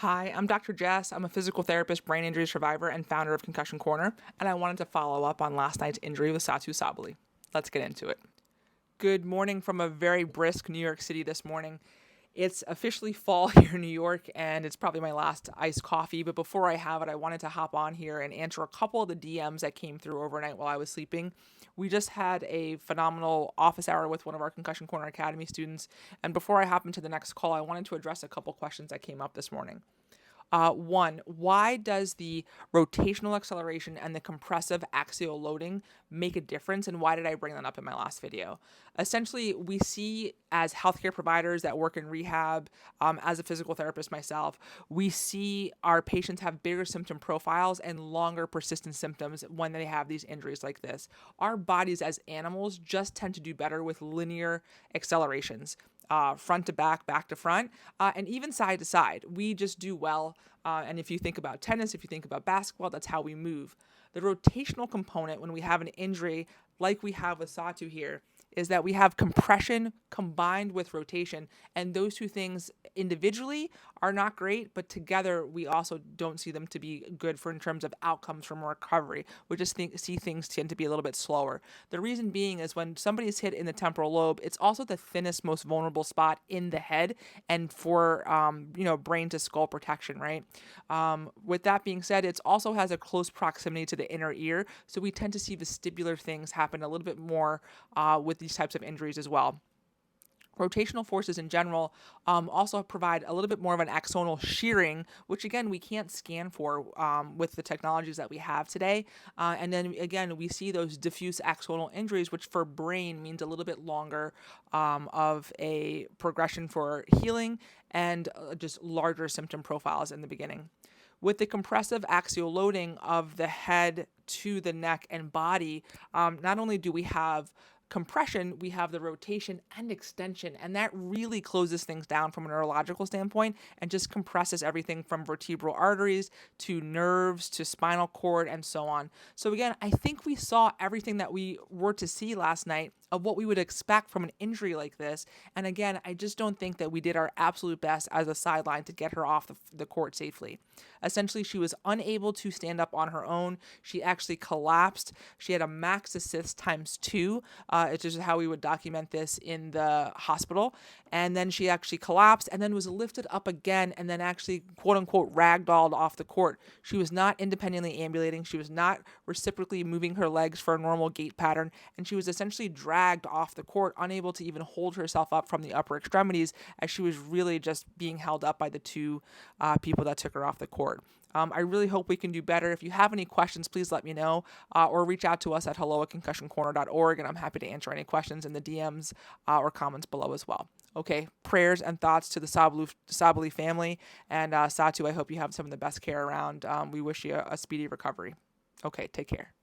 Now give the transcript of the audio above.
Hi, I'm Dr. Jess. I'm a physical therapist, brain injury survivor, and founder of Concussion Corner, and I wanted to follow up on last night's injury with Satou Sabally. Let's get into it. Good morning from a very brisk New York City this morning. It's officially fall here in New York, and it's probably my last iced coffee. But before I have it, I wanted to hop on here and answer a couple of the DMs that came through overnight while I was sleeping. We just had a phenomenal office hour with one of our Concussion Corner Academy students. And before I hop into the next call, I wanted to address a couple questions that came up this morning. One, why does the rotational acceleration and the compressive axial loading make a difference, and why did I bring that up in my last video? Essentially, we see as healthcare providers that work in rehab, as a physical therapist myself, we see our patients have bigger symptom profiles and longer persistent symptoms when they have these injuries like this. Our bodies as animals just tend to do better with linear accelerations. Front to back to front, and even side to side. We just do well. And if you think about tennis, if you think about basketball, that's how we move. The rotational component when we have an injury like we have with Satou here is that we have compression combined with rotation, and those two things individually are not great, but together we also don't see them to be good for in terms of outcomes from recovery. We just see things tend to be a little bit slower. The reason being is when somebody is hit in the temporal lobe, it's also the thinnest, most vulnerable spot in the head, and for brain to skull protection, right? With that being said, it also has a close proximity to the inner ear, so we tend to see vestibular things happen a little bit more with these types of injuries as well. Rotational forces in general also provide a little bit more of an axonal shearing, which again, we can't scan for with the technologies that we have today. And then again, we see those diffuse axonal injuries, which for brain means a little bit longer of a progression for healing and just larger symptom profiles in the beginning. With the compressive axial loading of the head to the neck and body, not only do we have compression, we have the rotation and extension, and that really closes things down from a neurological standpoint and just compresses everything from vertebral arteries to nerves to spinal cord and so on. So again, I think we saw everything that we were to see last night of what we would expect from an injury like this. And again, I just don't think that we did our absolute best as a sideline to get her off the court safely. Essentially, she was unable to stand up on her own. She actually collapsed. She had a max assist times 2. It's just how we would document this in the hospital. And then she actually collapsed and then was lifted up again and then actually, quote unquote, ragdolled off the court. She was not independently ambulating. She was not reciprocally moving her legs for a normal gait pattern. And she was essentially dragged off the court, unable to even hold herself up from the upper extremities, as she was really just being held up by the two people that took her off the court. I really hope we can do better. If you have any questions, please let me know, or reach out to us at hello@concussioncorner.org, and I'm happy to answer any questions in the DMs or comments below as well. Okay, prayers and thoughts to the Sabally family, and Satou, I hope you have some of the best care around. We wish you a speedy recovery. Okay, take care.